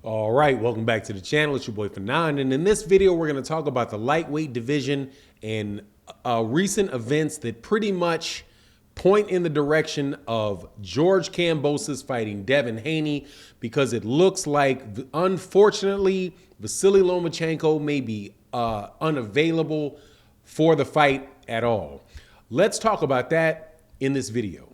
All right, welcome back to the channel. It's your boy Fanon, and in this video, we're going to talk about the lightweight division and recent events that pretty much point in the direction of George Kambosos fighting Devin Haney, because it looks like, unfortunately, VASYL Lomachenko may be unavailable for the fight at all. Let's talk about that in this video.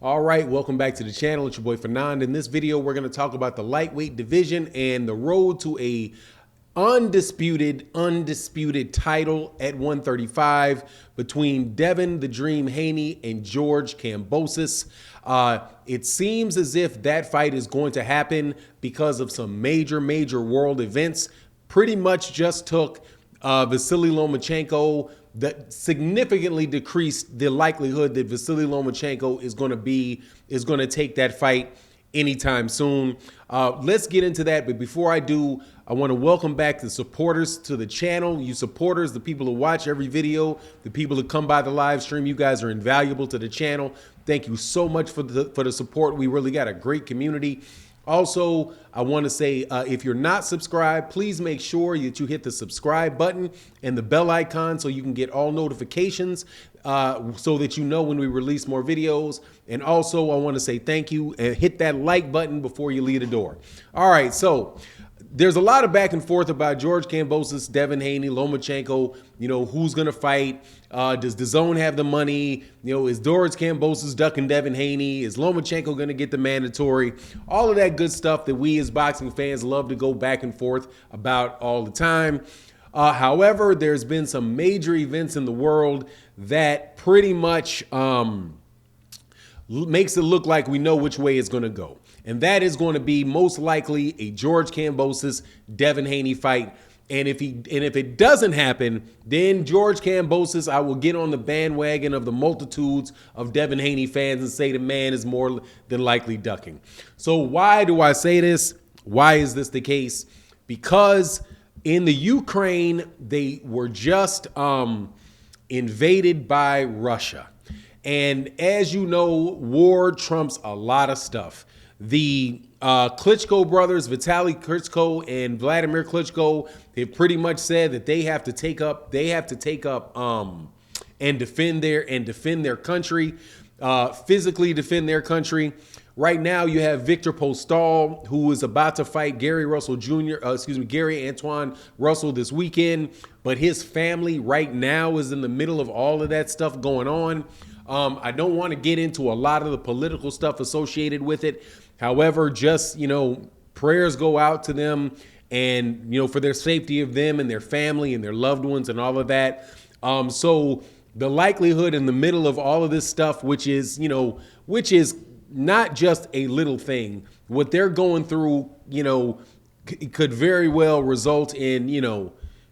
All right, welcome back to the channel. It's your boy Fanon. In this video, we're going to talk about the lightweight division and the road to a undisputed title at 135 between Devin the Dream Haney and George Kambosos. It seems as if that fight is going to happen because of some major world events. Pretty much just took VASYL Lomachenko, that significantly decreased the likelihood that VASYL Lomachenko is going to take that fight anytime soon. Let's get into that, but before I do, I want to welcome back the supporters to the channel. You supporters, the people who watch every video, the people who come by the live stream, you guys are invaluable to the channel. Thank you so much for the support. We really got a great community. Also, I want to say, if you're not subscribed, please make sure that you hit the subscribe button and the bell icon so you can get all notifications so that you know when we release more videos. And also, I want to say thank you and hit that like button before you leave the door. All right, so there's a lot of back and forth about George Kambosos, Devin Haney, Lomachenko, who's going to fight. Does DAZN have the money? Is George Kambosos ducking Devin Haney? Is Lomachenko going to get the mandatory? All of that good stuff that we as boxing fans love to go back and forth about all the time. However, there's been some major events in the world that pretty much makes it look like we know which way it's going to go. And that is going to be most likely a George Kambosos Devin Haney fight. And if it doesn't happen, then George Kambosos, I will get on the bandwagon of the multitudes of Devin Haney fans and say the man is more than likely ducking. So why do I say this? Why is this the case? Because in the Ukraine, they were just invaded by Russia. And as you know, war trumps a lot of stuff. The Klitschko brothers, Vitaly Klitschko and Vladimir Klitschko, have pretty much said that they have to take up and defend their country, physically defend their country. Right now, you have Victor Postol, who is about to fight Gary Antoine Russell this weekend, but his family right now is in the middle of all of that stuff going on. I don't want to get into a lot of the political stuff associated with it. However, just, prayers go out to them and, for their safety of them and their family and their loved ones and all of that. So the likelihood in the middle of all of this stuff, which is not just a little thing, what they're going through, could very well result in,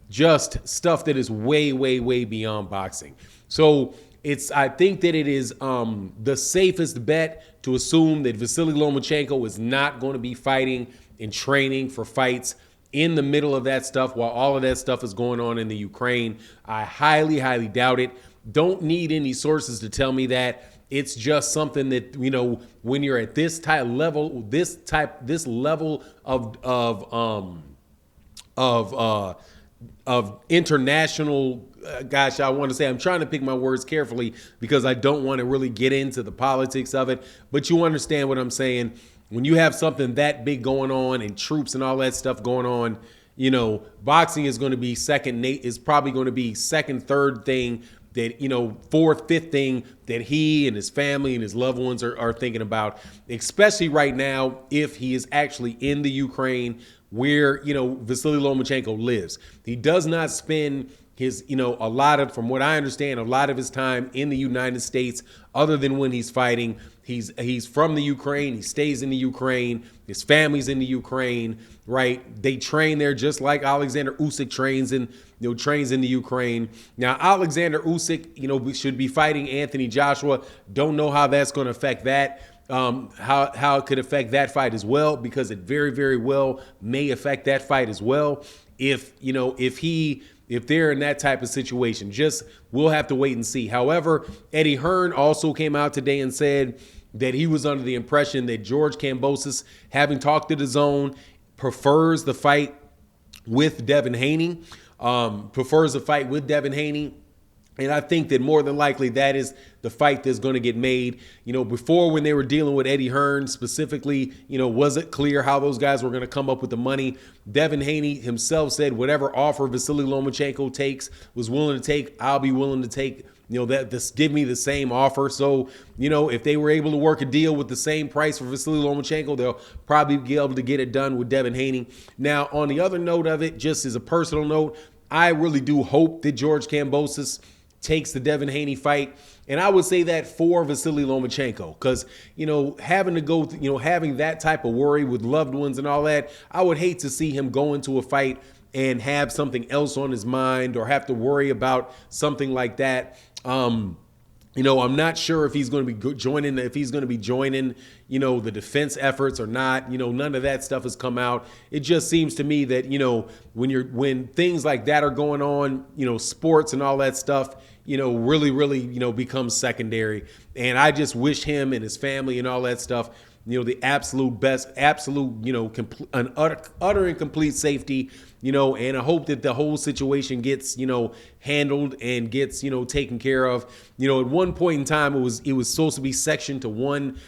just stuff that is way beyond boxing. So I think that it is the safest bet to assume that VASYL Lomachenko is not going to be fighting and training for fights in the middle of that stuff while all of that stuff is going on in the Ukraine. I highly doubt it. Don't need any sources to tell me that. It's just something that, when you're at this level of international, gosh, I want to say, I'm trying to pick my words carefully because I don't want to really get into the politics of it, but you understand what I'm saying. When you have something that big going on and troops and all that stuff going on, boxing is going to be probably going to be second, third thing that, fourth, fifth thing that he and his family and his loved ones are thinking about, especially right now if he is actually in the Ukraine where, VASYL Lomachenko lives. He does not spend his, from what I understand, a lot of his time in the United States, other than when he's fighting. He's from the Ukraine. He stays in the Ukraine. His family's in the Ukraine, right? They train there just like Alexander Usyk trains in the Ukraine. Now, Alexander Usyk, should be fighting Anthony Joshua. Don't know how that's going to affect that. How it could affect that fight as well, because it very well may affect that fight as well. if they're in that type of situation. Just we'll have to wait and see. However, Eddie Hearn also came out today and said that he was under the impression that George Kambosos, having talked to the Zone, prefers the fight with Devin Haney. And I think that more than likely that is the fight that's going to get made. Before, when they were dealing with Eddie Hearn specifically, wasn't clear how those guys were going to come up with the money. Devin Haney himself said whatever offer VASYL Lomachenko was willing to take, I'll be willing to take. Give me the same offer. So, if they were able to work a deal with the same price for VASYL Lomachenko, they'll probably be able to get it done with Devin Haney. Now, on the other note of it, just as a personal note, I really do hope that George Kambosos takes the Devin Haney fight. And I would say that for VASYL Lomachenko, because, having to go, having that type of worry with loved ones and all that, I would hate to see him go into a fight and have something else on his mind or have to worry about something like that. I'm not sure if he's going to be joining, the defense efforts or not. None of that stuff has come out. It just seems to me that, when things like that are going on, sports and all that stuff, really, becomes secondary. And I just wish him and his family and all that stuff, the absolute best, utter and complete safety, and I hope that the whole situation gets, handled and gets, taken care of. At one point in time, it was supposed to be sectioned to one,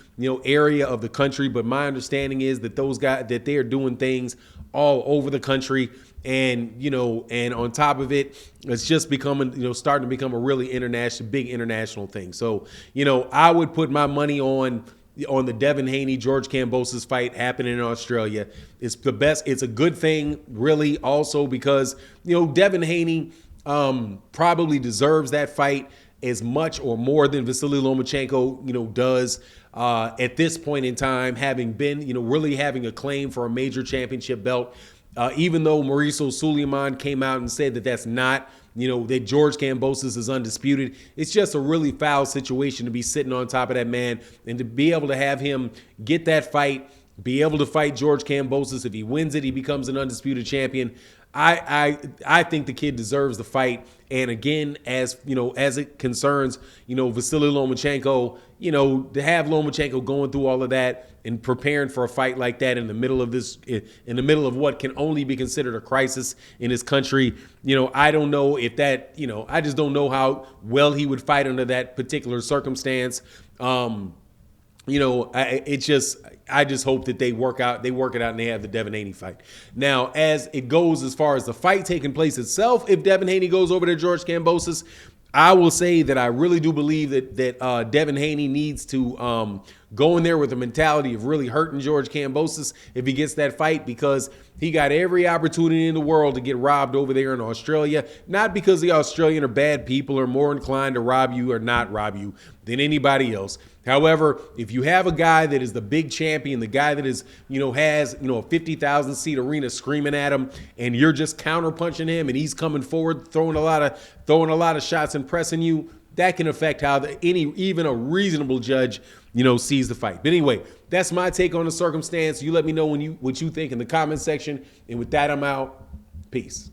area of the country. But my understanding is that that they are doing things all over the country. And, and on top of it, it's just becoming, starting to become a really big international thing. So, I would put my money on the Devin Haney, George Kambosos fight happening in Australia. It's the best. It's a good thing, really, also because, Devin Haney probably deserves that fight as much or more than VASYL Lomachenko, does at this point in time, having been, really having a claim for a major championship belt. Even though Mauricio Suleiman came out and said that that's not, that George Kambosos is undisputed. It's just a really foul situation to be sitting on top of that man and to be able to have him get that fight, be able to fight George Kambosos. If he wins it, he becomes an undisputed champion. I think the kid deserves the fight. And again, as it concerns, VASYL Lomachenko, to have Lomachenko going through all of that and preparing for a fight like that in the middle of what can only be considered a crisis in his country, I don't know if that, I just don't know how well he would fight under that particular circumstance. I just hope that they work it out and they have the Devin Haney fight. Now, as it goes as far as the fight taking place itself, if Devin Haney goes over to George Kambosos, I will say that I really do believe that Devin Haney needs to go in there with the mentality of really hurting George Kambosos if he gets that fight, because he got every opportunity in the world to get robbed over there in Australia. Not because the Australian are bad people or more inclined to rob you or not rob you than anybody else. However, if you have a guy that is the big champion, the guy that is, has, a 50,000 seat arena screaming at him, and you're just counterpunching him and he's coming forward, throwing a lot of shots and pressing you, that can affect how even a reasonable judge, sees the fight. But anyway, that's my take on the circumstance. You let me know what you think in the comment section. And with that, I'm out. Peace.